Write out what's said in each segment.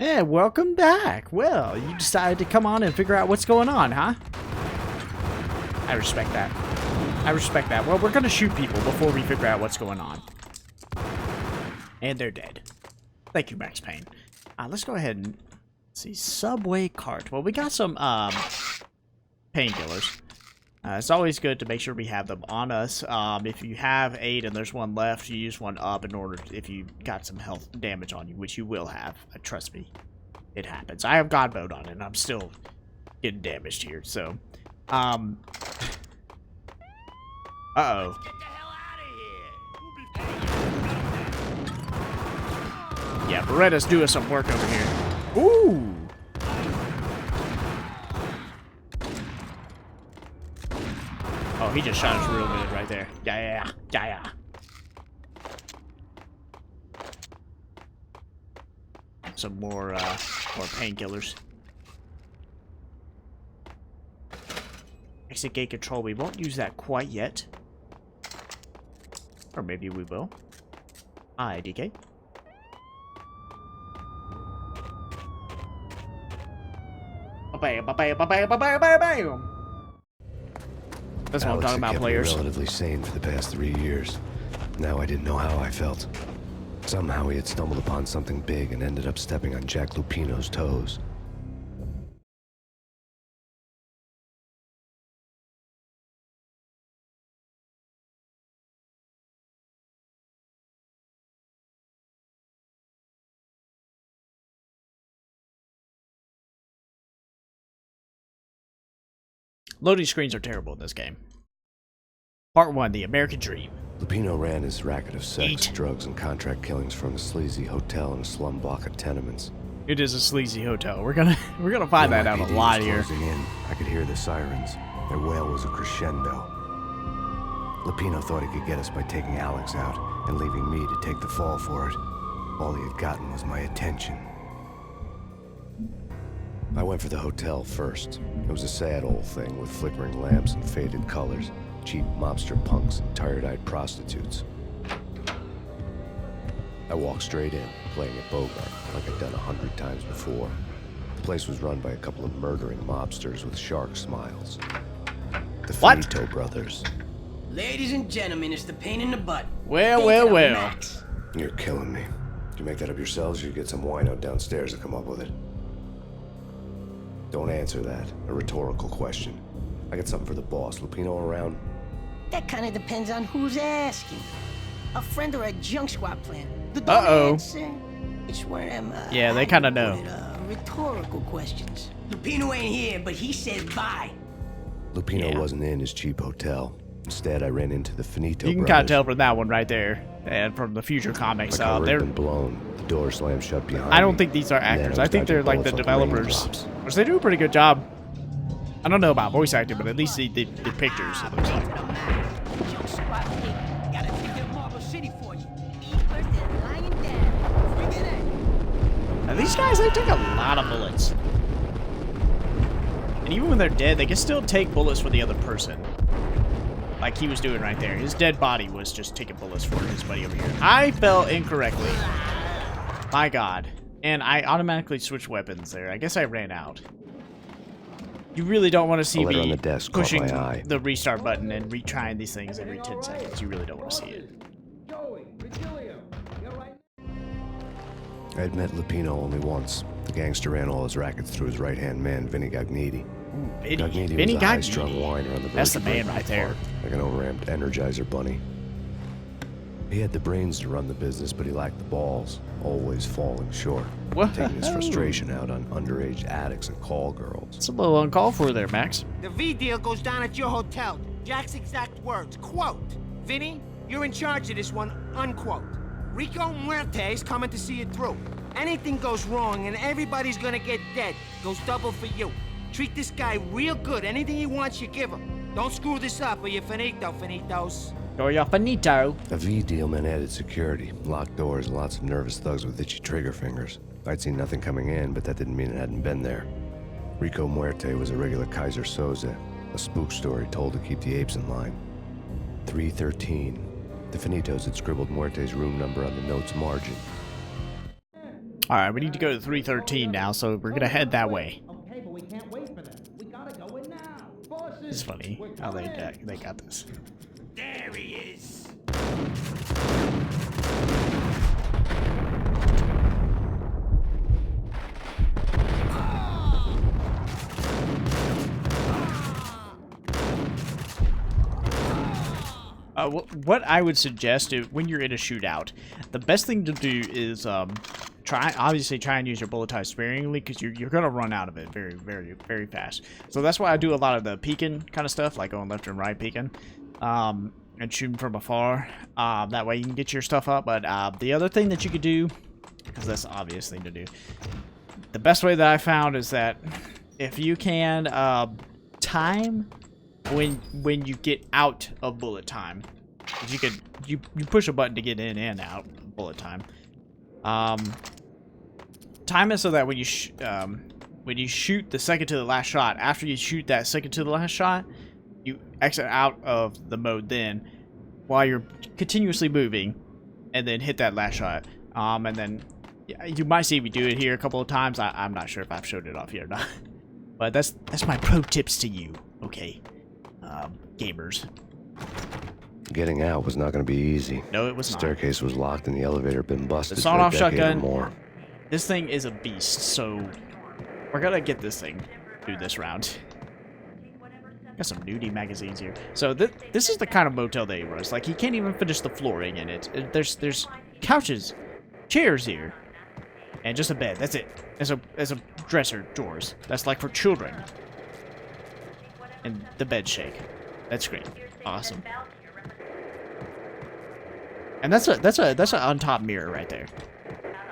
Hey, welcome back. Well, you decided to come on and figure out what's going on, huh? I respect that. I respect that. Well, we're gonna shoot people before we figure out what's going on. And they're dead. Thank you, Max Payne. Let's go ahead and see. Subway cart. Well, we got some painkillers. It's always good to make sure we have them on us. If you have 8 and there's one left, you use one up in order if you got some health damage on you, which you will have. Trust me, it happens. I have God mode on it, and I'm still getting damaged here. So, uh-oh. Get the hell out of here! Yeah, Beretta's doing some work over here. Ooh. Oh, he just shot us real good right there. Yeah. Some more painkillers. Exit gate control. We won't use that quite yet. Or maybe we will. DK. Bam. That's what I'm talking about, players. Relatively sane for the past 3 years. Now I didn't know how I felt. Somehow he had stumbled upon something big and ended up stepping on Jack Lupino's toes. Loading screens are terrible in this game. Part 1, The American Dream. Lupino ran his racket of sex, drugs, and contract killings from a sleazy hotel in a slum block of tenements. It is a sleazy hotel. We're gonna find that out a lot here. Closing in, I could hear the sirens. Their wail was a crescendo. Lupino thought he could get us by taking Alex out and leaving me to take the fall for it. All he had gotten was my attention. I went for the hotel first. It was a sad old thing with flickering lamps and faded colors, cheap mobster punks and tired-eyed prostitutes. I walked straight in, playing at Bogart, like I'd done 100 times before. The place was run by a couple of murdering mobsters with shark smiles. The Finito brothers. Ladies and gentlemen, it's the Payne in the butt. Well. Max. You're killing me. Did you make that up yourselves, or you get some wino downstairs to come up with it? Don't answer that. A rhetorical question. I got something for the boss. Lupino around? That kind of depends on who's asking. A friend or a junk squad plan. Uh-oh. It's where I'm, yeah, they kind of know. Rhetorical questions. Lupino ain't here, but he said bye. Lupino wasn't in his cheap hotel. Instead, I ran into the Finito You can kind of tell from that one right there, and from the future comics. Like They're been blown. The door slammed shut behind I don't me. think these are actors. I I think they're like the developers, which they do a pretty good job. I don't know about voice acting, but at least the pictures, it looks like. Now these guys, they take a lot of bullets. And even when they're dead, they can still take bullets for the other person. Like he was doing right there. His dead body was just taking bullets for his buddy over here. I fell incorrectly. My God. And I automatically switched weapons there. I guess I ran out. You really don't want to see me on the desk pushing my the restart button and retrying these things every 10 seconds. You really don't want to see it. I had met Lupino only once. The gangster ran all his rackets through his right-hand man, Vinny Gagniti. Vinny was a high-strung whiner on the That's the man right there. Like an overamped Energizer bunny. He had the brains to run the business, but he lacked the balls, always falling short. What? Taking his frustration out on underage addicts and call girls. It's a little uncalled for there, Max. The V deal goes down at your hotel. Jack's exact words, quote, Vinny, you're in charge of this one, unquote. Rico Muerte's coming to see it through. Anything goes wrong and everybody's gonna get dead, goes double for you. Treat this guy real good. Anything he wants, you give him. Don't screw this up or you're finito, finitos. Or you're finito. A V deal meant added security, locked doors, and lots of nervous thugs with itchy trigger fingers. I'd seen nothing coming in, but that didn't mean it hadn't been there. Rico Muerte was a regular Kaiser Soze, a spook story told to keep the apes in line. 313. The Finitos had scribbled Muerte's room number on the note's margin. Alright, we need to go to 313 now, so we're gonna head that way. Okay, but we can't wait for them. We gotta go in now. Bosses, It's funny how they got this. There he is. What I would suggest when you're in a shootout, the best thing to do is try and use your bullet time sparingly, because you're gonna run out of it very, very, very fast. So that's why I do a lot of the peeking kind of stuff, like going left and right peeking, and shooting from afar. That way you can get your stuff up. But the other thing that you could do, because that's the obvious thing to do, the best way that I found is that if you can time when you get out of bullet time, you push a button to get in and out of bullet time. Time it so that when you shoot the second to the last shot, after you shoot that second to the last shot, you exit out of the mode then, while you're continuously moving, and then hit that last shot. And then you might see me do it here a couple of times. I'm not sure if I've showed it off yet or not, but that's my pro tips to you, okay, gamers. Getting out was not going to be easy. No, it was not. Staircase was locked and the elevator had been busted The for a sawed-off decade or shotgun. more. This thing is a beast, so we're gonna get this thing through this round. Got some nudie magazines here. So this is the kind of motel that he runs. Like, he can't even finish the flooring in it. There's couches, chairs here, and just a bed. That's it. There's a dresser, drawers. That's like for children. And the bed shake. That's great. Awesome. And that's an on top mirror right there.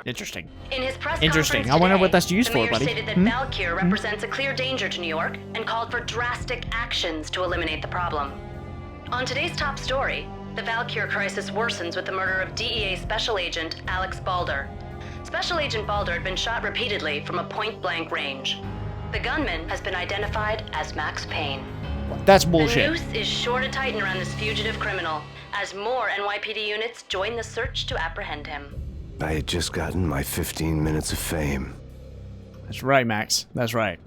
Interesting. In his press Interesting. conference I wonder today, what that's used the for, mayor buddy. stated that Valkyr represents a clear danger to New York and called for drastic actions to eliminate the problem. On today's top story, the Valkyr crisis worsens with the murder of DEA Special Agent Alex Balder. Special Agent Balder had been shot repeatedly from a point-blank range. The gunman has been identified as Max Payne. That's The bullshit. noose is sure to tighten around this fugitive criminal as more NYPD units join the search to apprehend him. I had just gotten my 15 minutes of fame. That's right, Max. That's right.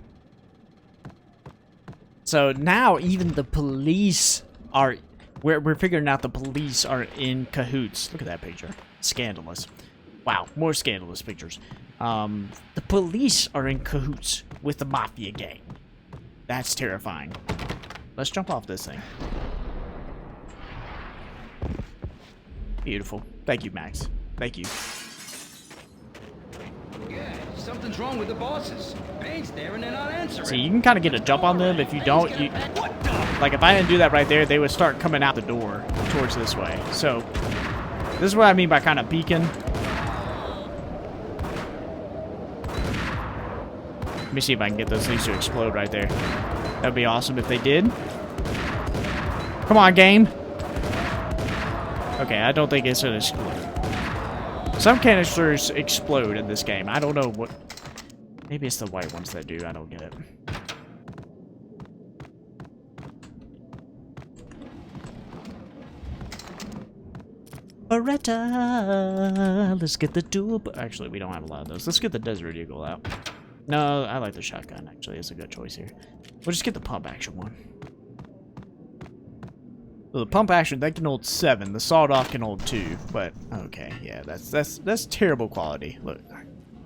So now even the police are... We're figuring out the police are in cahoots. Look at that picture. Scandalous. Wow, more scandalous pictures. The police are in cahoots with the Mafia gang. That's terrifying. Let's jump off this thing. Beautiful. Thank you, Max. Thank you. Yeah, something's wrong with the bosses. Payne's there and they're not answering. See, you can kind of get a jump on them. If you don't, like if I didn't do that right there, they would start coming out the door towards this way. So this is what I mean by kind of peeking. Let me see if I can get those things to explode right there. That'd be awesome if they did. Come on, game. Okay, I don't think it's gonna explode. Some canisters explode in this game. I don't know what... Maybe it's the white ones that do. I don't get it. Beretta. Let's get the dual... Actually, we don't have a lot of those. Let's get the Desert Eagle out. No, I like the shotgun, actually. It's a good choice here. We'll just get the pump action one. Well, the pump action, that can hold 7. The sawed-off can hold 2. But, okay, yeah, that's terrible quality. Look,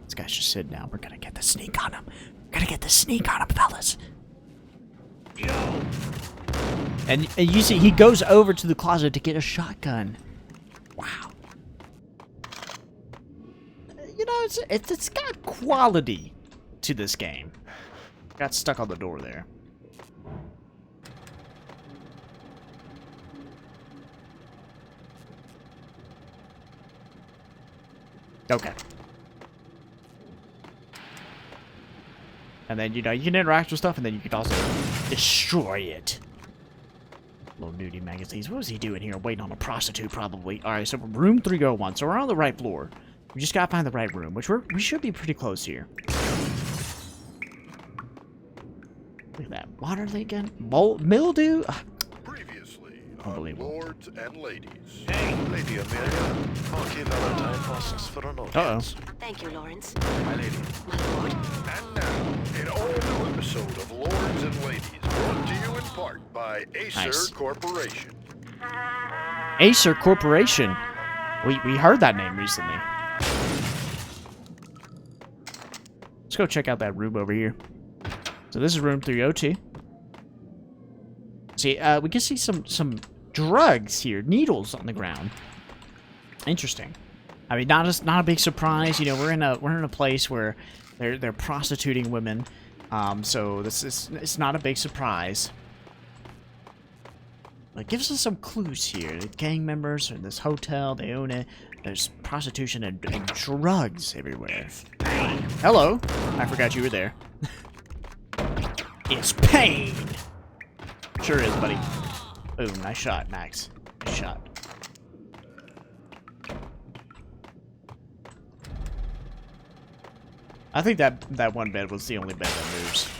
this guy's just sitting down. We're gonna get the sneak on him. We're gonna get the sneak on him, fellas. Yo! And you see, he goes over to the closet to get a shotgun. Wow. You know, it's got quality to this game. Got stuck on the door there. Okay. And then, you know, you can interact with stuff, and then you can also destroy it. Little nudie magazines. What was he doing here? Waiting on a prostitute, probably. Alright, so room 301. So we're on the right floor. We just gotta find the right room, which we should be pretty close here. Look at that. Water leak again? Mildew? Previously Unbelievable. Lords and ladies. Hey, Lady Amelia. Funky Valentine process for an audience. Thank you, Lawrence. My lady. My lord. And now, an all-new episode of Lords and Ladies, brought to you in part by Acer Nice. Corporation. Acer Corporation. We heard that name recently. Let's go check out that room over here. So this is room 302. See, we can see some drugs here, needles on the ground. Interesting. I mean, not a big surprise. You know, we're in a place where they're prostituting women. So it's not a big surprise. But it gives us some clues here. The gang members are in this hotel. They own it. There's prostitution and drugs everywhere. Hello. I forgot you were there. It's Payne. Sure is, buddy. Boom, nice shot, Max. Nice shot. I think that one bed was the only bed that moves.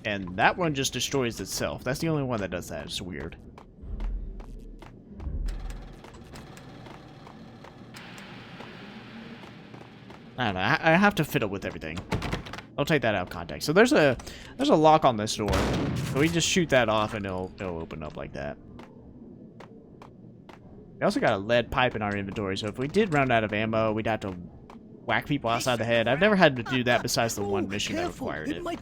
And that one just destroys itself. That's the only one that does that. It's weird. I don't know. I have to fiddle with everything. I'll take that out of context. So there's a lock on this door. So we just shoot that off and it'll open up like that. We also got a lead pipe in our inventory, so if we did run out of ammo, we'd have to whack people outside the head. I've never had to do that besides the one mission that required it. But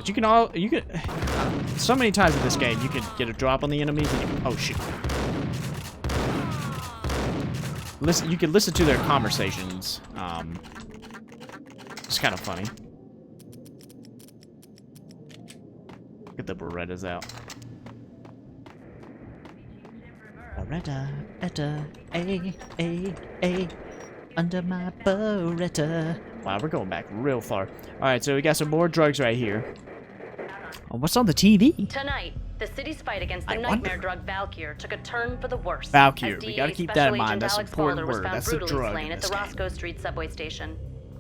you can so many times in this game you can get a drop on the enemies and you can, oh shit. You can listen to their conversations. It's kind of funny. Get the Berettas out. Beretta, A, under my Beretta. Wow, we're going back real far. Alright, so we got some more drugs right here. Oh, what's on the TV? Tonight, the city's fight against the nightmare drug Valkyr took a turn for the worse. Valkyr, as we gotta DEA keep that in Special mind. Agent That's an Alex important Calder was word. found That's the brutally drug slain in at this the game. Roscoe Street subway station.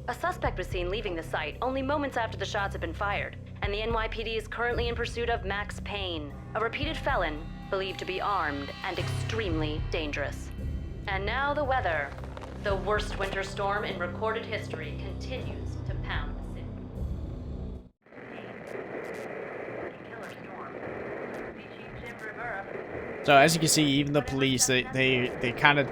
A suspect was seen leaving the site only moments after the shots had been fired, and the NYPD is currently in pursuit of Max Payne, a repeated felon believed to be armed and extremely dangerous. And now the weather. The worst winter storm in recorded history continues to pound the city. So as you can see, even the police, they kind of...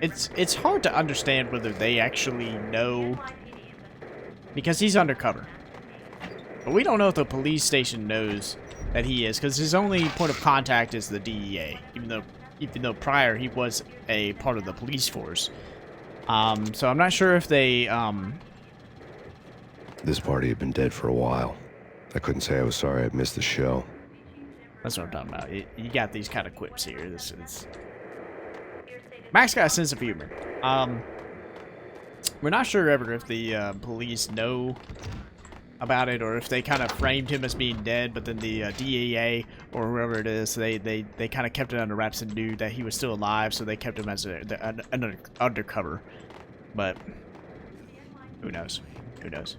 It's hard to understand whether they actually know, because he's undercover. But we don't know if the police station knows that he is, because his only point of contact is the DEA, even though prior he was a part of the police force. So I'm not sure if they This party had been dead for a while. I couldn't say I was sorry I'd missed the show. That's what I'm talking about. You got these kind of quips here. This is... Max got a sense of humor. We're not sure ever if the police know about it, or if they kind of framed him as being dead, but then the DEA or whoever it is, they kind of kept it under wraps and knew that he was still alive, so they kept him as an undercover. But who knows? Who knows?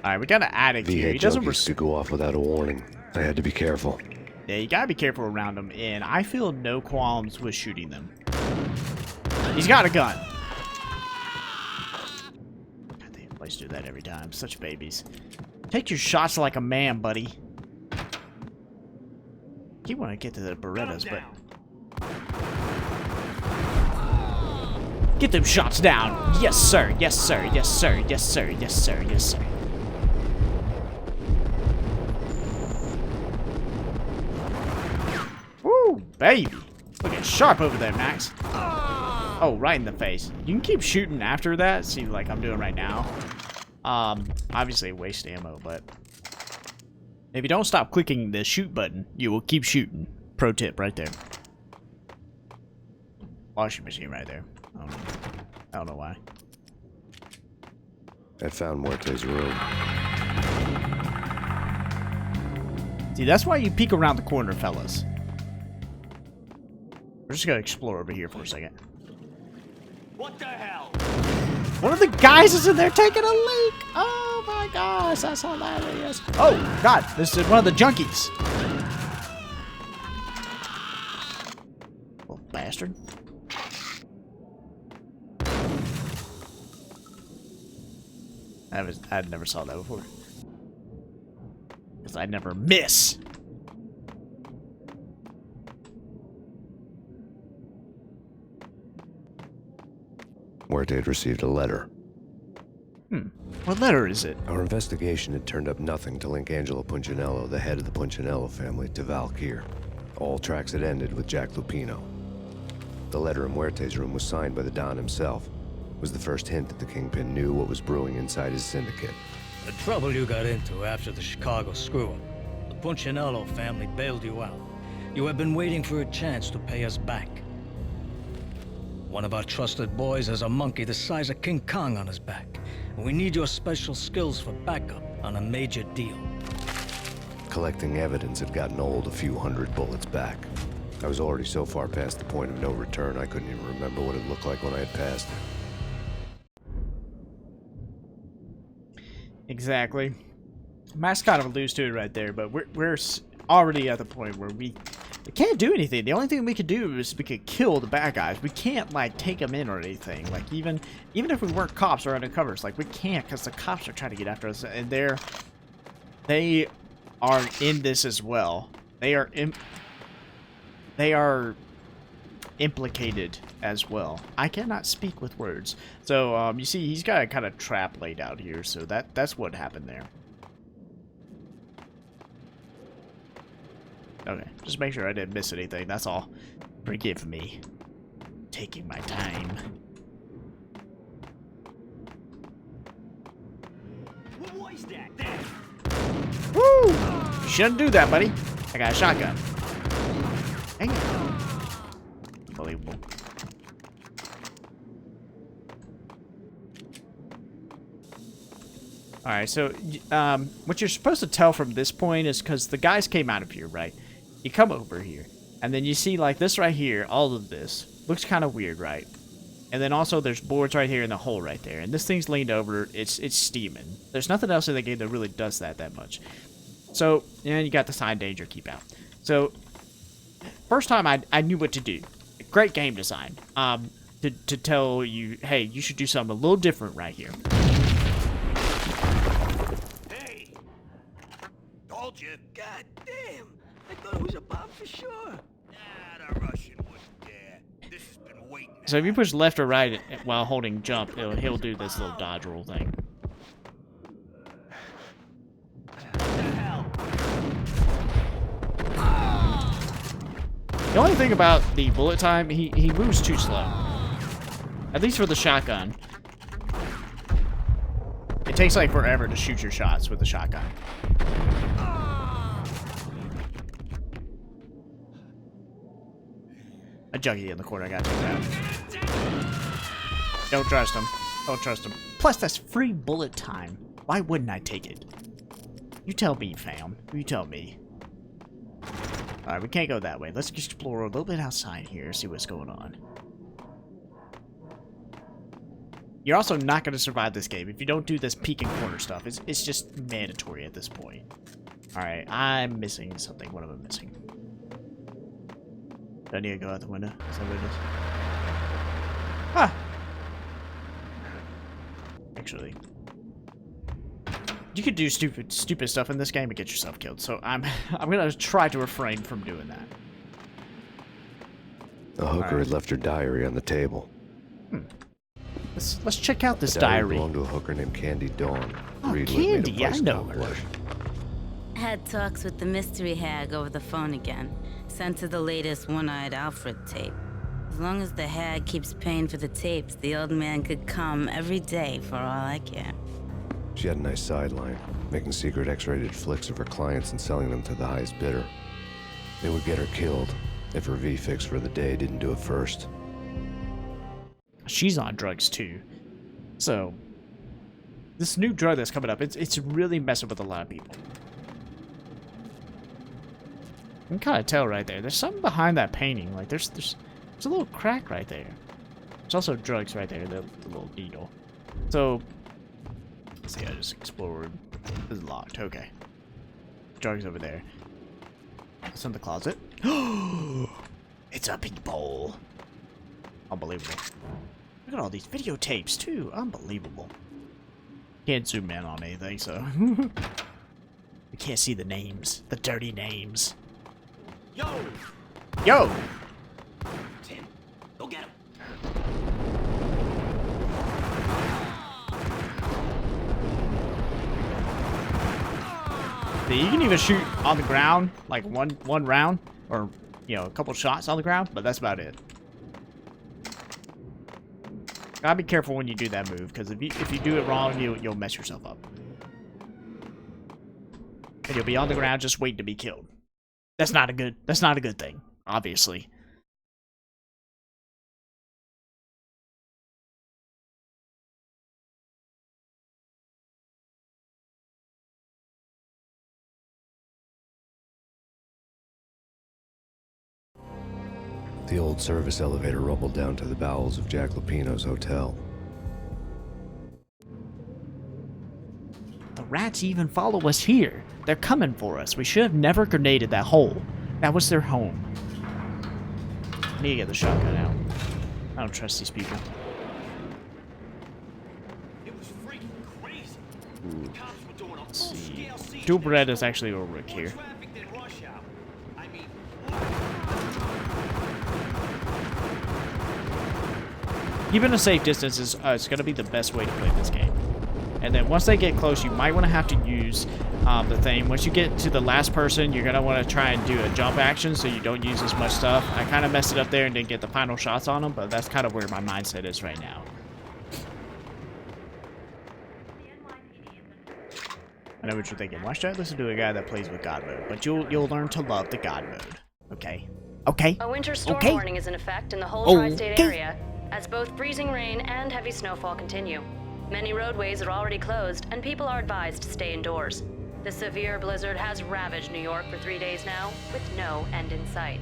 All right, we got an addict here. He doesn't could go off without a warning. I had to be careful. Yeah, you gotta be careful around him, and I feel no qualms with shooting them. He's got a gun. God, they always do that every time. Such babies. Take your shots like a man, buddy. You want to get to the Berettas, but... Get them shots down. Yes, sir. Yes, sir. Yes, sir. Yes, sir. Yes, sir. Yes, sir. Woo, baby. Looking sharp over there, Max. Oh, right in the face. You can keep shooting after that. See, like I'm doing right now. Obviously waste ammo, but if you don't stop clicking the shoot button, you will keep shooting. Pro tip right there. Washing machine right there. I don't know why. I found Muerte's room. See, that's why you peek around the corner, fellas. We're just gonna explore over here for a second. What the hell? One of the guys is in there taking a leak! Oh my gosh, that's hilarious. Oh, God, this is one of the junkies. Little bastard. I never saw that before. Because I never miss. Muerte had received a letter. What letter is it? Our investigation had turned up nothing to link Angelo Punchinello, the head of the Punchinello family, to Valkyr. All tracks had ended with Jack Lupino. The letter in Muerte's room was signed by the Don himself. It was the first hint that the Kingpin knew what was brewing inside his syndicate. The trouble you got into after the Chicago screw-up. The Punchinello family bailed you out. You have been waiting for a chance to pay us back. One of our trusted boys has a monkey the size of King Kong on his back. We need your special skills for backup on a major deal. Collecting evidence had gotten old a few hundred bullets back. I was already so far past the point of no return, I couldn't even remember what it looked like when I had passed it. Exactly. Matt's kind of alludes to it right there, but we're already at the point where we can't do anything. The only thing we could do is we could kill the bad guys. We can't, like, take them in or anything. Like, even if we weren't cops or undercovers, like, we can't because the cops are trying to get after us, and they are in this as well. They are implicated as well. I cannot speak with words. So, you see, he's got a kind of trap laid out here, so that's what happened there. Okay, just make sure I didn't miss anything, that's all. Forgive me. Taking my time. What was that? There. Woo! You shouldn't do that, buddy. I got a shotgun. Dang it. Unbelievable. Alright, so, what you're supposed to tell from this point is because the guys came out of here, right? You come over here, and then you see, like, this right here, all of this. Looks kind of weird, right? And then also, there's boards right here in the hole right there. And this thing's leaned over, it's steaming. There's nothing else in the game that really does that much. So, and you got the sign danger, keep out. So, first time I knew what to do. Great game design. To tell you, hey, you should do something a little different right here. Hey! Told you. God damn! I thought it was a bomb for sure. Nah, the Russian wouldn't dare. This has been waiting. So if you push left or right while holding jump, he'll do this little dodge roll thing. The only thing about the bullet time, he moves too slow. At least for the shotgun. It takes like forever to shoot your shots with the shotgun. A junkie in the corner got taken out. Don't trust him. Don't trust him. Plus, that's free bullet time. Why wouldn't I take it? You tell me, fam. You tell me. Alright, we can't go that way. Let's explore a little bit outside here, see what's going on. You're also not going to survive this game if you don't do this peek and corner stuff. It's just mandatory at this point. Alright, I'm missing something. What am I missing? Do I need to go out the window? Is that what it is? Ah! Actually, you could do stupid stuff in this game and get yourself killed. So I'm gonna try to refrain from doing that. The hooker had left her diary on the table. Let's check out this The diary. belonged to a hooker named Candy Dawn. Oh, Reed would have made a Candy, I vice know cop her. blush. Had talks with the mystery hag over the phone again. Sent her the latest One-Eyed Alfred tape. As long as the hag keeps paying for the tapes, the old man could come every day for all I care. She had a nice sideline, making secret X-rated flicks of her clients and selling them to the highest bidder. They would get her killed if her V-fix for the day didn't do it first. She's on drugs too. So this new drug that's coming up, it's really messing with a lot of people. You can kind of tell right there. There's something behind that painting. Like there's a little crack right there. There's also drugs right there, the little needle. So See, I just explored. This is locked. Okay. Drugs over there. It's in the closet. It's a peephole. Unbelievable. Look at all these videotapes too. Unbelievable. Can't zoom in on anything, so we can't see the names, the dirty names. Yo! Yo! Tim, go get him. See, you can even shoot on the ground, like one round, or you know, a couple shots on the ground, but that's about it. Gotta be careful when you do that move, because if you do it wrong, you'll mess yourself up. And you'll be on the ground just waiting to be killed. That's not a good thing, obviously. The old service elevator rumbled down to the bowels of Jack Lupino's hotel. The rats even follow us here. They're coming for us. We should have never grenaded that hole. That was their home. I need to get the shotgun out. I don't trust these people. It was freaking crazy. The cops were doing a full-scale siege. Dual bread is actually over here. Traffic than rush hour. I mean, Keeping a safe distance is it's going to be the best way to play this game. And then once they get close, you might want to have to use the thing. Once you get to the last person, you're going to want to try and do a jump action so you don't use as much stuff. I kind of messed it up there and didn't get the final shots on them, but that's kind of where my mindset is right now. I know what you're thinking. Why should I listen to a guy that plays with God mode? But you'll learn to love the God mode. Okay? Okay? A winter storm Okay. warning is in effect in the whole tri-state Okay. area, as both freezing rain and heavy snowfall continue. Many roadways are already closed, and people are advised to stay indoors. The severe blizzard has ravaged New York for 3 days now, with no end in sight.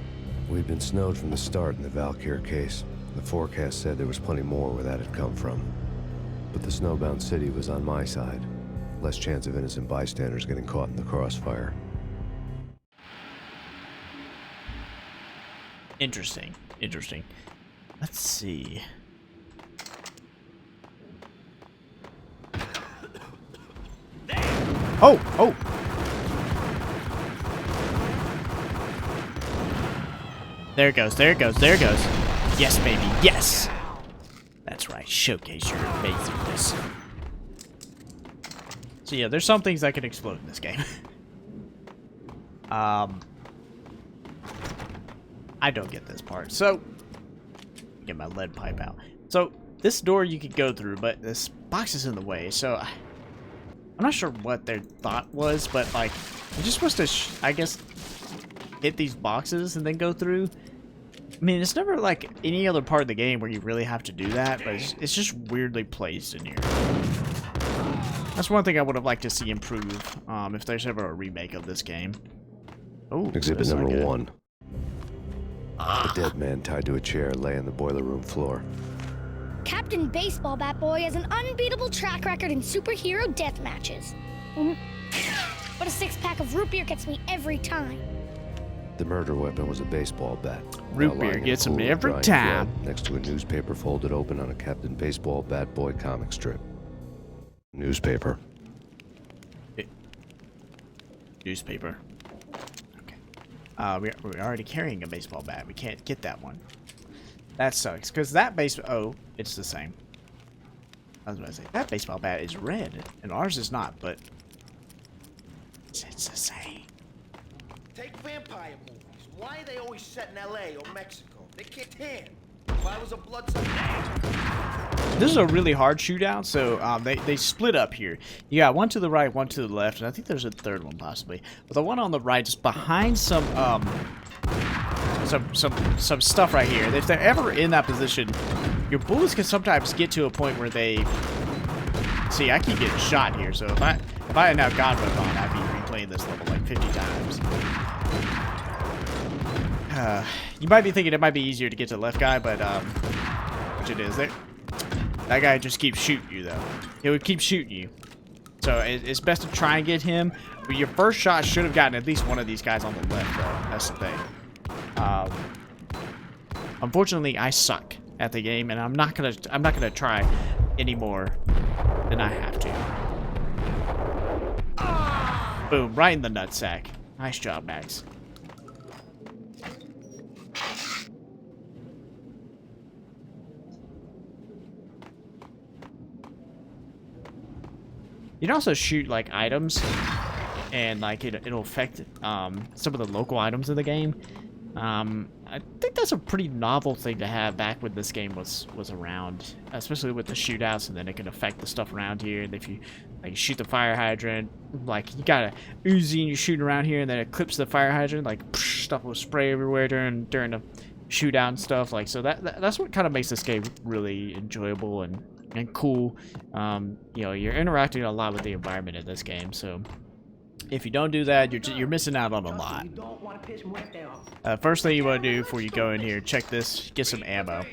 We'd been snowed from the start in the Valkyr case. The forecast said there was plenty more where that had come from. But the snowbound city was on my side. Less chance of innocent bystanders getting caught in the crossfire. Interesting. Interesting. Let's see. Oh! Oh! There it goes, there it goes, there it goes. Yes, baby, yes! That's right, showcase your amazingness. So yeah, there's some things that can explode in this game. I don't get this part. So, get my lead pipe out. So, this door you could go through, but this box is in the way, so I'm not sure what their thought was, but like, you're just supposed to, I guess, hit these boxes and then go through. I mean, it's never like any other part of the game where you really have to do that, but it's just weirdly placed in here. That's one thing I would have liked to see improve if there's ever a remake of this game. Oh, Exhibit number 1. A dead man tied to a chair lay on the boiler room floor. Captain Baseball Bat Boy has an unbeatable track record in superhero death matches. But a 6-pack of root beer gets me every time. The murder weapon was a baseball bat. Root Now beer lying in a gets him pool of every drying time. blood next to a newspaper folded open on a Captain Baseball Bat Boy comic strip. Newspaper. Newspaper. Okay. We're already carrying a baseball bat. We can't get that one. That sucks, because that oh, it's the same. I was about to say, that baseball bat is red, and ours is not, but it's the same. take vampire movies. Why are they always set in LA or Mexico? They can't tan. If I was a bloodsucker. This is a really hard shootout, so they split up here. You got one to the right, one to the left, and I think there's a third one possibly. But the one on the right is behind some stuff right here. If they're ever in that position, your bullets can sometimes get to a point where they... See, I keep getting shot here, so if I had now God mode on, I'd be replaying this level like 50 times. You might be thinking it might be easier to get to the left guy, but which it is. That guy just keeps shooting you, though. He would keep shooting you. So it's best to try and get him. But your first shot should have gotten at least one of these guys on the left, though. That's the thing. Unfortunately, I suck at the game, and I'm not gonna try any more than I have to. Boom! Right in the nutsack. Nice job, Max. You can also shoot like items, and like it'll affect some of the local items in the game. I think that's a pretty novel thing to have back when this game was around, especially with the shootouts, and then it can affect the stuff around here. And if you like shoot the fire hydrant, like you got a Uzi and you're shooting around here, and then it clips the fire hydrant, like stuff will spray everywhere during the shootout and stuff. Like so that's what kind of makes this game really enjoyable and cool. You know, you're interacting a lot with the environment in this game, so if you don't do that, you're missing out on a lot. First thing you want to do before you go in here, check this, get some ammo.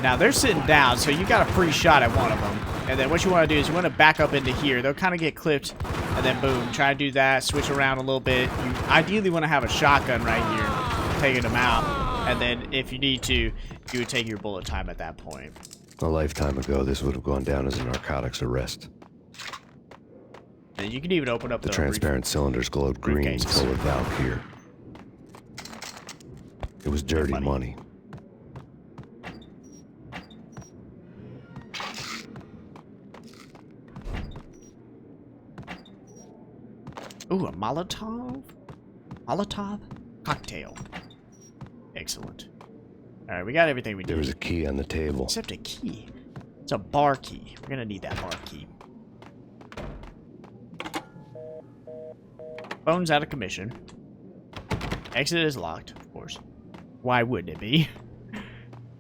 Now they're sitting down, so you got a free shot at one of them. And then what you want to do is you want to back up into here. They'll kind of get clipped, and then boom, try to do that, switch around a little bit. You ideally want to have a shotgun right here, taking them out. And then if you need to, you would take your bullet time at that point. A lifetime ago, this would have gone down as a narcotics arrest. And you can even open up the transparent cylinders glowed green, full of Valkyr. It was dirty money. Ooh, a Molotov cocktail. Excellent. All right, we got everything we need. There was a key on the table. Except a key. It's a bar key. We're gonna need that bar key. Phone's out of commission. Exit is locked, of course. Why wouldn't it be?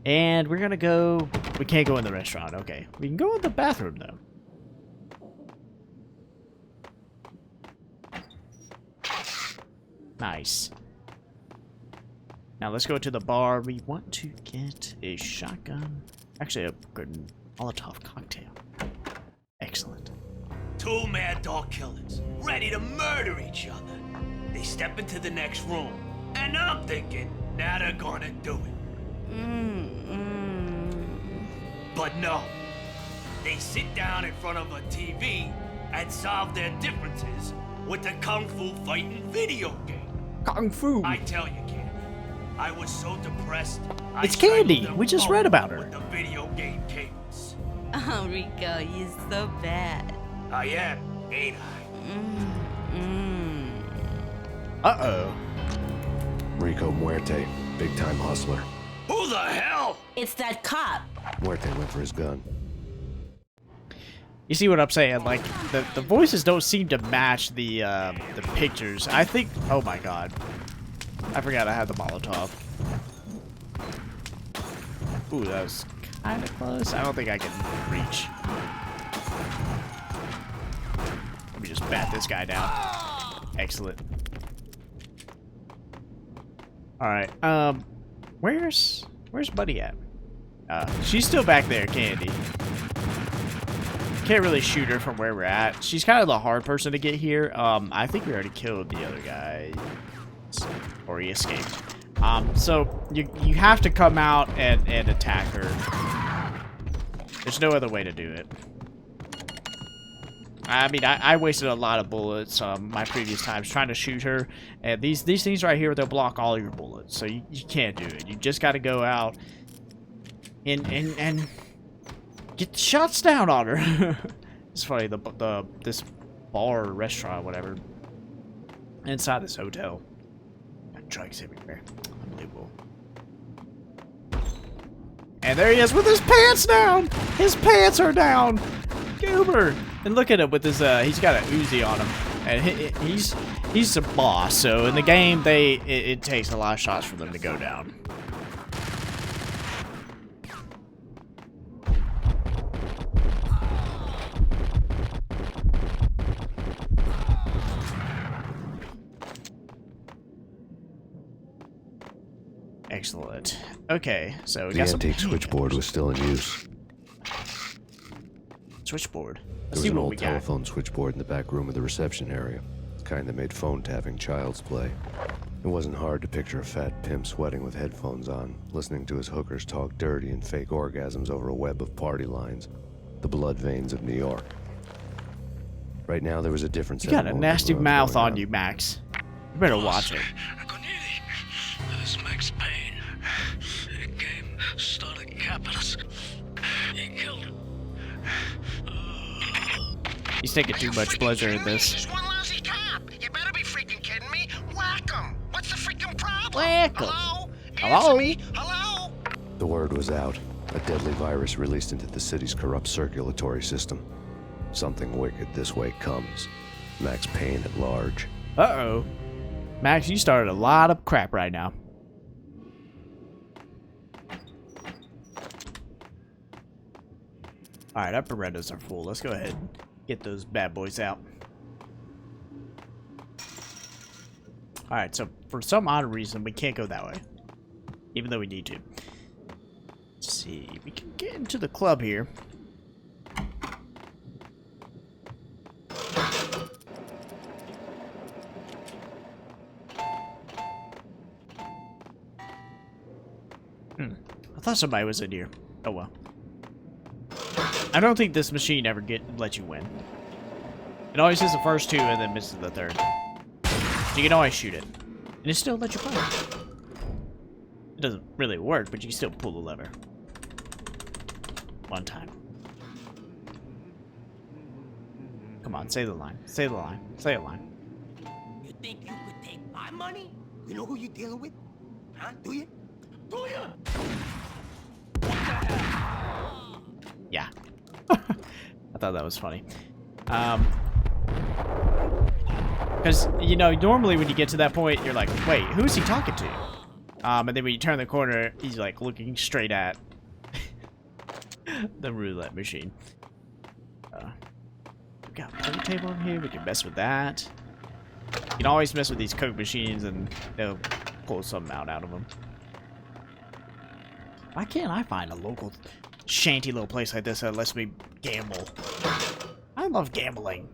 And we're gonna go... We can't go in the restaurant. Okay. We can go in the bathroom, though. Nice. Now let's go to the bar. We want to get a shotgun. Actually, a good Molotov cocktail. Excellent. Two mad dog killers, ready to murder each other. They step into the next room, and I'm thinking, now they're gonna do it. But no. They sit down in front of a TV and solve their differences with a kung fu fighting video game. Kung fu. I tell you, Candy, I was so depressed. It's Candy. We just read about her. With the video game cables. Oh, Rico, you're so bad. I am, ain't I? Uh-oh. Rico Muerte, big-time hustler. Who the hell? It's that cop. Muerte went for his gun. You see what I'm saying? Like, the voices don't seem to match the pictures. I think... Oh my god. I forgot I had the Molotov. Ooh, that was kind of close. I don't think I can reach. Let me just bat this guy down. Excellent. Alright, where's Buddy at? She's still back there, Candy. Can't really shoot her from where we're at. She's kind of the hard person to get here. I think we already killed the other guy. Or he escaped. So you have to come out and attack her. There's no other way to do it. I mean, I wasted a lot of bullets my previous times trying to shoot her. And these things right here, they'll block all your bullets. So you can't do it. You just got to go out and get the shots down on her. It's funny, this bar or restaurant, whatever, inside this hotel. Got drugs everywhere. Unbelievable. And there he is with his pants down! His pants are down! Goober! And look at him with his, he's got an Uzi on him. And he's a boss, so in the game, it takes a lot of shots for them to go down. Excellent. Okay, so we The got some antique switchboard pans. was still in use. Switchboard. There Let's was see an what old we got. telephone switchboard in the back room of the reception area. The kind that made phone tapping child's play. It wasn't hard to picture a fat pimp sweating with headphones on, listening to his hookers talk dirty and fake orgasms over a web of party lines. The blood veins of New York. Right now there was a different You set got of a motives nasty going mouth on on. you, Max. You better watch it. This is Max Payne. He came, started capping us. He killed him. He's taking too much pleasure in this. Just one lousy cop. You better be freaking kidding me. Whack 'em. What's the freaking problem? Whack 'em. Hello? Hello? Answer me. Hello? The word was out. A deadly virus released into the city's corrupt circulatory system. Something wicked this way comes. Max Payne at large. Uh-oh. Max, you started a lot of crap right now. Alright, our Berettas are full. Let's go ahead and get those bad boys out. Alright, so for some odd reason, we can't go that way. Even though we need to. Let's see. We can get into the club here. I thought somebody was in here. Oh well. I don't think this machine ever lets you win. It always hits the first two and then misses the third. So you can always shoot it. And it still lets you play. It doesn't really work, but you can still pull the lever. One time. Come on, say the line. Say the line. Say a line. You think you could take my money? You know who you're dealing with? Huh? Do you? Do you? Yeah. I thought that was funny. Because, you know, normally when you get to that point, you're like, wait, who's he talking to? And then when you turn the corner, he's like looking straight at the roulette machine. We got a plate table in here. We can mess with that. You can always mess with these Coke machines and they'll pull something out of them. Why can't I find a local shanty little place like this that lets me gamble? I love gambling.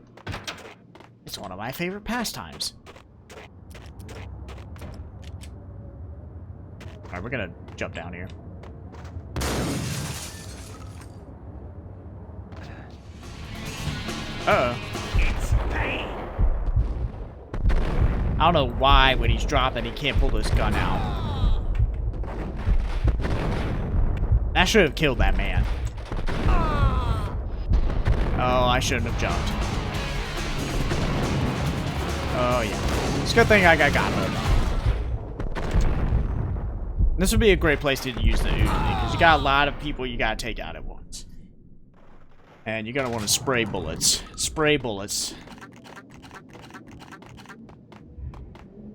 It's one of my favorite pastimes. Alright, we're gonna jump down here. It's Payne. I don't know why when he's dropping he can't pull this gun out. That should have killed that man. Oh, I shouldn't have jumped. Oh yeah. It's a good thing I got mode. This would be a great place to use the Uzi because you got a lot of people you gotta take out at once. And you're gonna want to spray bullets. Spray bullets.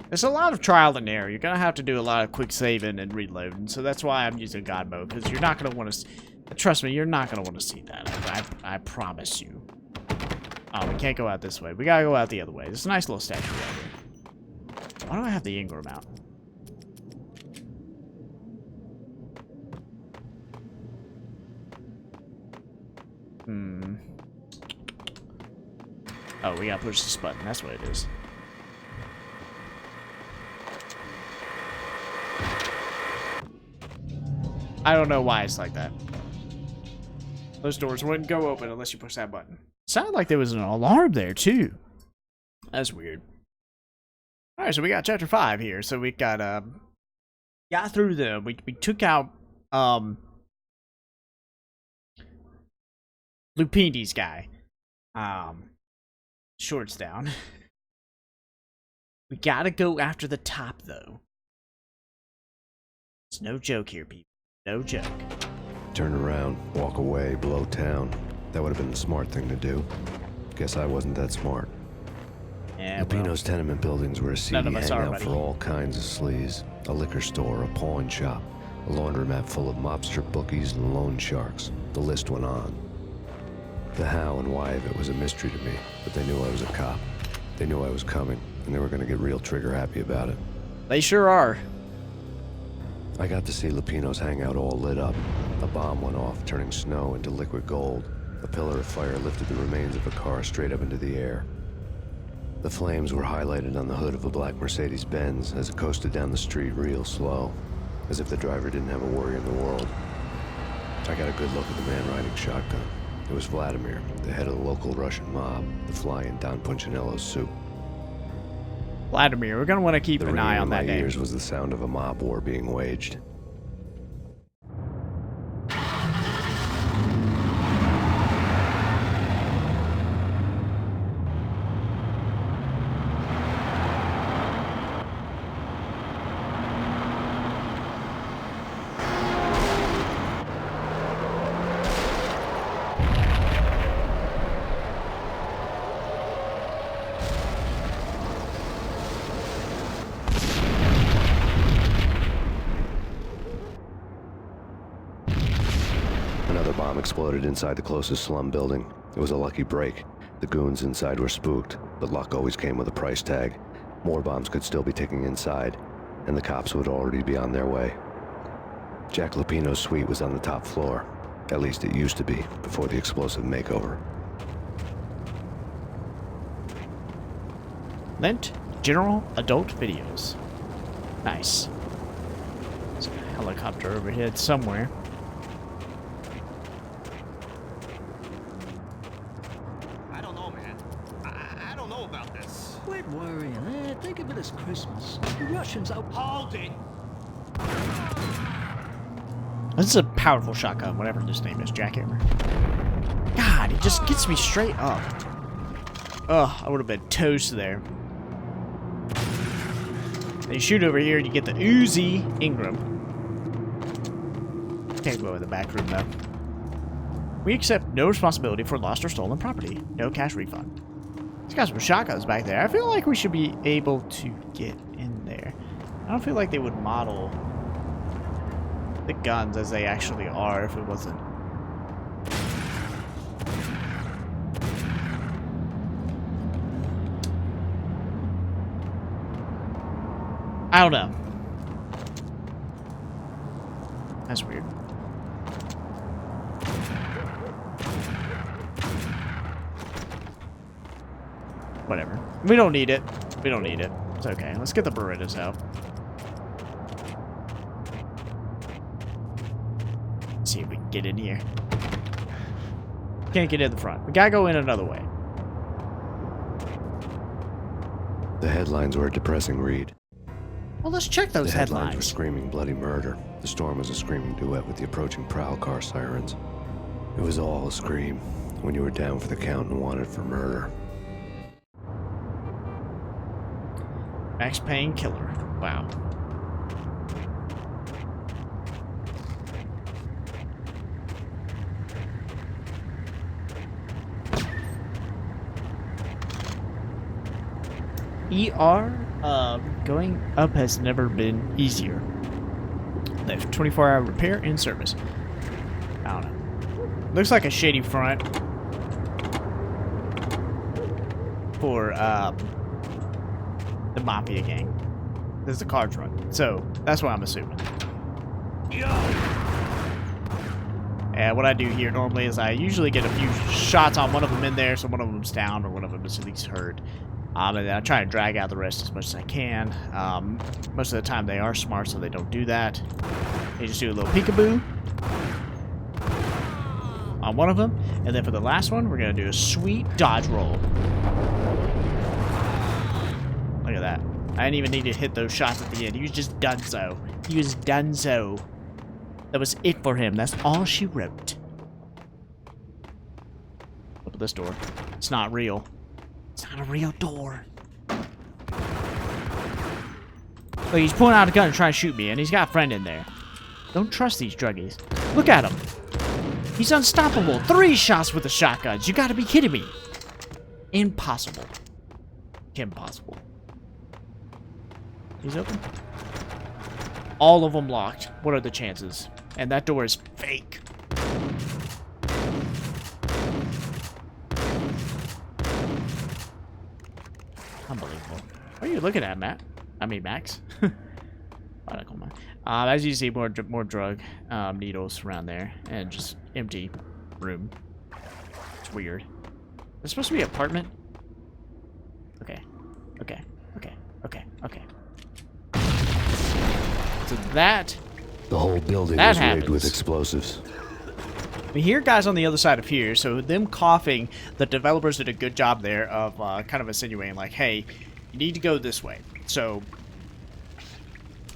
There's a lot of trial and error. You're gonna have to do a lot of quick saving and reloading, so that's why I'm using God mode, because you're not gonna want to. Trust me, you're not gonna want to see that. I promise you. Oh, we can't go out this way. We gotta go out the other way. There's a nice little statue right here. Why do I have the Ingram out? Oh, we gotta push this button. That's what it is. I don't know why it's like that. Those doors wouldn't go open unless you push that button. Sounded like there was an alarm there, too. That's weird. Alright, so we got chapter 5 here. So we got, got through them. We took out, Lupini's guy. Shorts down. We gotta go after the top, though. It's no joke here, people. No joke. Turn around, walk away, blow town. That would have been the smart thing to do. Guess I wasn't that smart. Yeah, Lupino's tenement buildings were a seedy none of us are, hangout buddy. for all kinds of sleaze. A liquor store, a pawn shop, a laundromat full of mobster bookies and loan sharks. The list went on. The how and why of it was a mystery to me, but they knew I was a cop. They knew I was coming, and they were going to get real trigger happy about it. They sure are. I got to see Lupino's hangout all lit up. A bomb went off, turning snow into liquid gold. A pillar of fire lifted the remains of a car straight up into the air. The flames were highlighted on the hood of a black Mercedes-Benz as it coasted down the street real slow, as if the driver didn't have a worry in the world. I got a good look at the man riding shotgun. It was Vladimir, the head of the local Russian mob, the fly in Don Punchinello's soup. Vladimir, we're gonna want to keep an eye on that The ringing in my name. ears was the sound of a mob war being waged. Another bomb exploded inside the closest slum building. It was a lucky break. The goons inside were spooked, but luck always came with a price tag. More bombs could still be ticking inside, and the cops would already be on their way. Jack Lupino's suite was on the top floor. At least it used to be, before the explosive makeover. Lent General Adult Videos. Nice. There's a helicopter overhead somewhere. I don't know, man. I don't know about this. Quit worrying, eh? Think of it as Christmas. The Russians out. Hold it. This is a powerful shotgun, whatever this name is, Jackhammer. God, it just gets me straight up. Ugh, I would have been toast there. Then you shoot over here and you get the Uzi Ingram. Can't go in the back room though. We accept no responsibility for lost or stolen property. No cash refund. He's got some shotguns back there. I feel like we should be able to get in there. I don't feel like they would model the guns as they actually are if it wasn't. I don't know. That's weird. Whatever. We don't need it. We don't need it. It's okay. Let's get the Berettas out. See if we can get in here. Can't get in the front. We gotta go in another way. The headlines were a depressing read. Well, let's check those The headlines were headlines. screaming bloody murder. The storm was a screaming duet with the approaching prowl car sirens. It was all a scream when you were down for the count and wanted for murder. Max Payne killer. Wow. Going up has never been easier. They have 24-hour repair and service. I don't know. Looks like a shady front for the Mafia gang. This is a card front, so that's what I'm assuming. And what I do here normally is I usually get a few shots on one of them in there, so one of them's down or one of them is at least hurt. And then I try to drag out the rest as much as I can. Most of the time they are smart, so they don't do that. They just do a little peekaboo on one of them. And then for the last one, we're going to do a sweet dodge roll. Look at that. I didn't even need to hit those shots at the end. He was just done so. He was done so. That was it for him. That's all she wrote. Open this door. It's not real. It's not a real door. Look, he's pulling out a gun and trying to shoot me, and he's got a friend in there. Don't trust these druggies. Look at him. He's unstoppable. 3 shots with the shotguns. You gotta be kidding me. Impossible. Impossible. He's open. All of them locked. What are the chances? And that door is fake. Unbelievable. What are you looking at, Matt? I mean, Max. As you see, more drug needles around there, and just empty room. It's weird. It's supposed to be an apartment. Okay. So that. The whole building that was rigged happens. with explosives. We hear guys on the other side of here, so them coughing, the developers did a good job there of kind of insinuating, like, hey, you need to go this way. So,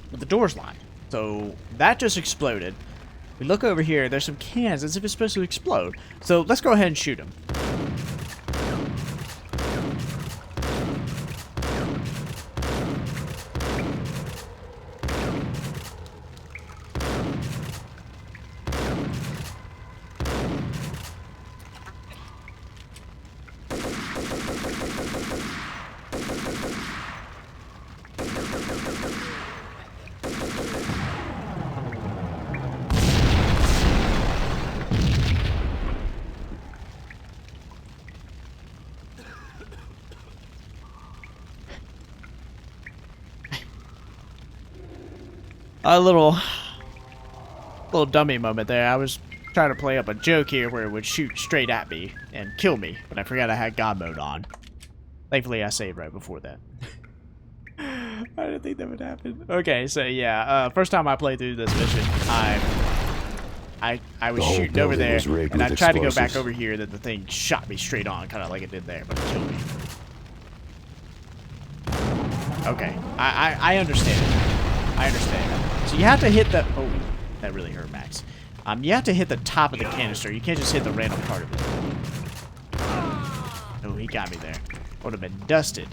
but the door's locked. So, that just exploded. We look over here, there's some cans as if it's supposed to explode. So, let's go ahead and shoot them. A little dummy moment there. I was trying to play up a joke here where it would shoot straight at me and kill me, but I forgot I had God mode on. Thankfully, I saved right before that. I didn't think that would happen. Okay, so yeah, first time I played through this mission, I was shooting over there, and I tried to go back over here, that the thing shot me straight on, kind of like it did there, but it killed me. Okay, I understand it. I understand. So you have to hit the... Oh, that really hurt, Max. You have to hit the top of the canister. You can't just hit the random part of it. Oh, he got me there. Would have been dusted.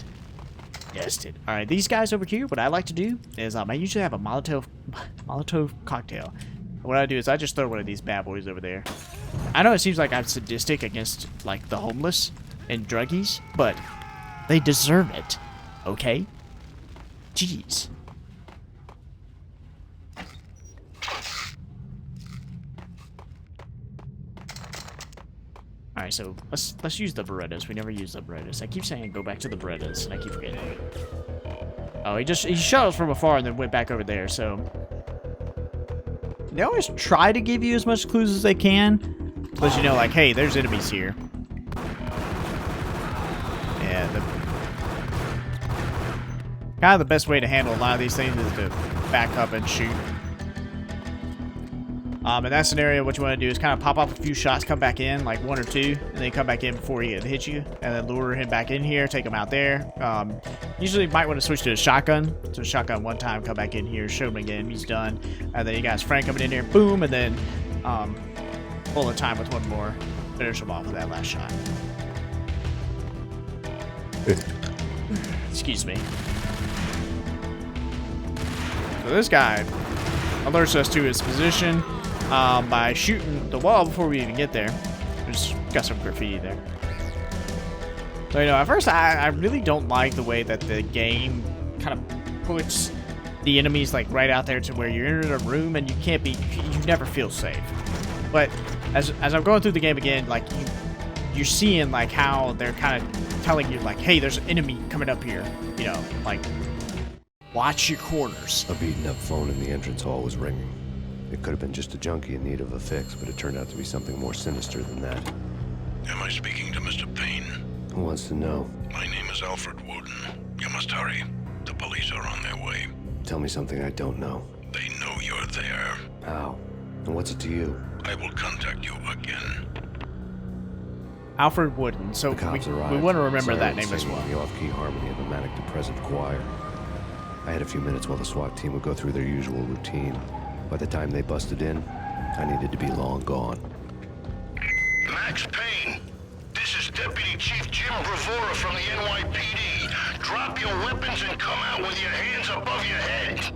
Dusted. Alright, these guys over here, what I like to do is I usually have a Molotov cocktail. What I do is I just throw one of these bad boys over there. I know it seems like I'm sadistic against, like, the homeless and druggies, but they deserve it. Okay? Jeez. Alright, so let's use the Berettas. We never use the Berettas. I keep saying go back to the Berettas, and I keep forgetting. Oh, he shot us from afar and then went back over there, so... They always try to give you as much clues as they can, to let you know, like, hey, there's enemies here. Yeah, kind of the best way to handle a lot of these things is to back up and shoot. In that scenario, what you want to do is kind of pop off a few shots, come back in, like one or two, and then come back in before he hits you, and then lure him back in here, take him out there. Usually you might want to switch to a shotgun. So a shotgun one time, come back in here, shoot him again, he's done. And then you got his friend coming in there, boom, and then bullet time with one more. Finish him off with that last shot. Excuse me. So this guy alerts us to his position by shooting the wall before we even get there. Just got some graffiti there. So, you know, at first I really don't like the way that the game kind of puts the enemies like right out there to where you're in a room and you never feel safe. But as I'm going through the game again, like you're seeing like how they're kind of telling you like, hey, there's an enemy coming up here. You know, like watch your corners. A beaten up phone in the entrance hall was ringing. It could have been just a junkie in need of a fix, but it turned out to be something more sinister than that. Am I speaking to Mr. Payne? Who wants to know? My name is Alfred Woden. You must hurry. The police are on their way. Tell me something I don't know. They know you're there. How? And what's it to you? I will contact you again. Alfred Wooden. So we want to remember that name as well. The off-key harmony of a manic depressive choir. I had a few minutes while the SWAT team would go through their usual routine. By the time they busted in, I needed to be long gone. Max Payne, this is Deputy Chief Jim Bravura from the NYPD. Drop your weapons and come out with your hands above your head.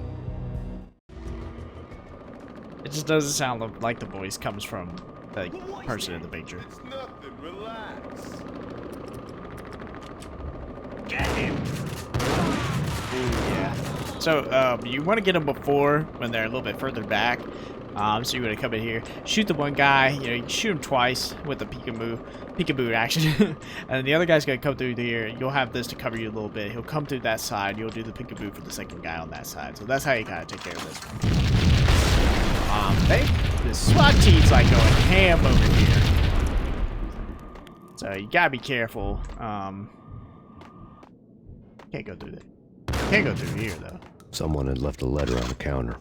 It just doesn't sound like the voice comes from the person in the picture. It's nothing, relax. Get him! Ooh, yeah. So, you want to get them before when they're a little bit further back. So you want to come in here, shoot the one guy. You know, you can shoot him twice with the peekaboo action, and the other guy's gonna come through here. You'll have this to cover you a little bit. He'll come through that side. You'll do the peekaboo for the second guy on that side. So that's how you gotta take care of this. The SWAT team's like going ham over here. So you gotta be careful. Can't go through there. Can't go through here though. Someone had left a letter on the counter.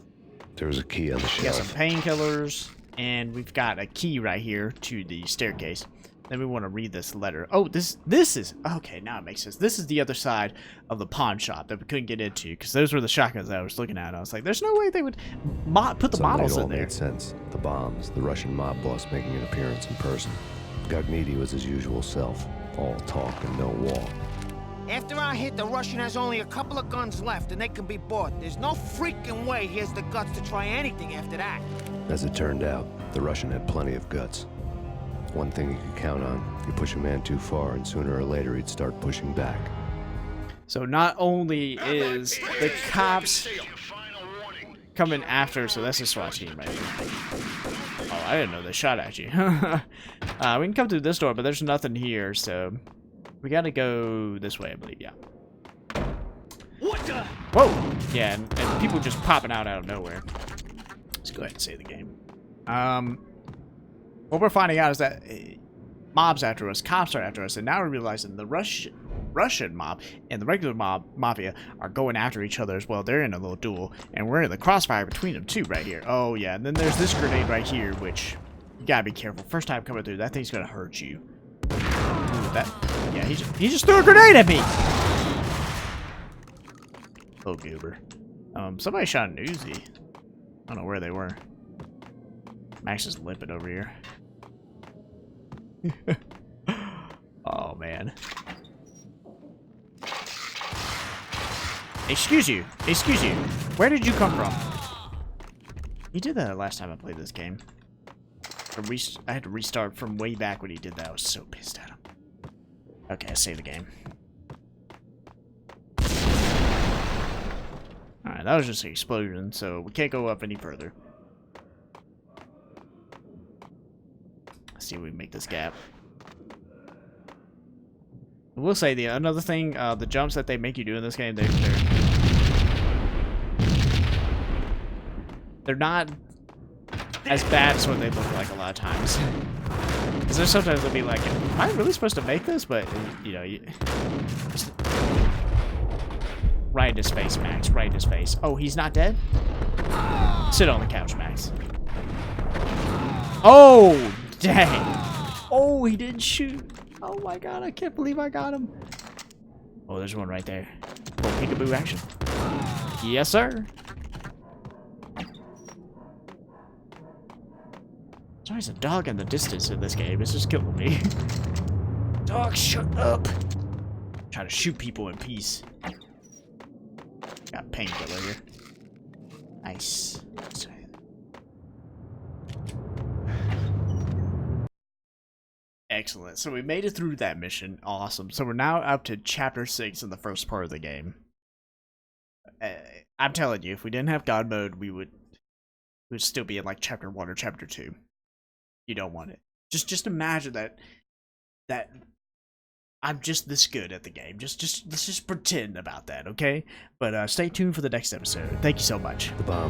There was a key on the We got shelf. some painkillers, and we've got a key right here to the staircase. Then we want to read this letter. Oh, this is okay. Now it makes sense. This is the other side of the pawn shop that we couldn't get into because those were the shotguns that I was looking at. I was like, "There's no way they would put the Suddenly models it all in there." made sense. The bombs, the Russian mob boss making an appearance in person. Gagniti was his usual self, all talk and no walk. After our hit, the Russian has only a couple of guns left, and they can be bought. There's no freaking way he has the guts to try anything after that. As it turned out, the Russian had plenty of guts. One thing you could count on, you push a man too far and sooner or later he'd start pushing back. So not only is the cops coming after, so that's a SWAT team right here. Oh, I didn't know they shot at you. We can come through this door, but there's nothing here, so we gotta go this way, I believe, yeah. What the? Whoa! Yeah, and people just popping out of nowhere. Let's go ahead and save the game. What we're finding out is that mobs after us, cops are after us, and now we're realizing the Russian mob and the regular mafia are going after each other as well. They're in a little duel, and we're in the crossfire between them too, right here. Oh yeah, and then there's this grenade right here, which you gotta be careful. First time coming through, that thing's gonna hurt you. Ooh, yeah, he just threw a grenade at me. Little goober. Somebody shot an Uzi. I don't know where they were. Max is limping over here. Oh man. Excuse you. Excuse you. Where did you come from? He did that last time I played this game. I had to restart from way back when he did that. I was so pissed at him. Okay, I saved the game. Alright, that was just an explosion, so we can't go up any further. Let's see if we can make this gap. I will say another thing, the jumps that they make you do in this game, they're not as bad as what they look like a lot of times. Because there's sometimes they'll be like, am I really supposed to make this? But, you know, just right in his face, Max. Right in his face. Oh, he's not dead? Sit on the couch, Max. Oh, dang. Oh, he didn't shoot. Oh my god, I can't believe I got him. Oh, there's one right there. Oh, peekaboo action. Yes, sir. There's always a dog in the distance in this game. It's just killing me. Dog, shut up. Trying to shoot people in peace. Got painkiller here. Nice. Excellent. So we made it through that mission. Awesome. So we're now up to chapter 6 in the first part of the game. I'm telling you, if we didn't have God mode, we would still be in like chapter 1 or chapter 2. You don't want it. Just imagine that I'm just this good at the game. Let's just pretend about that, okay? But stay tuned for the next episode. Thank you so much. The bombs